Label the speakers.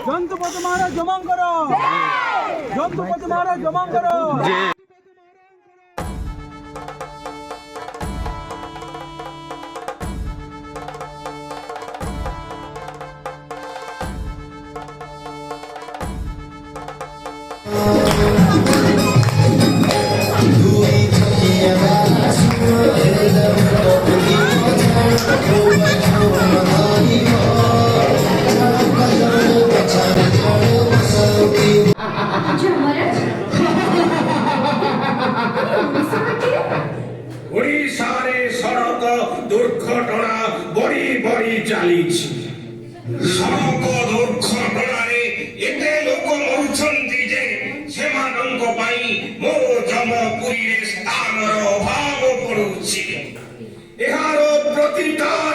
Speaker 1: জন্তুপতি মহারাজ জমান করো, জন্তুপতি মহারাজ জমান করো।
Speaker 2: ওড়িশারে সড়ক দুর্ঘটনা বড়ি বড়ি চালিছি। সড়ক দুর্ঘটনারে এতে লোক মরুଛନ୍ତି যে ସେମାନଙ୍କ ପାଇଁ ମୋ ଜମପୁରୀରେ ସ୍ଥାନର ଅଭାବ ପଡୁଛି। ଏହାର ପ୍ରତିକାର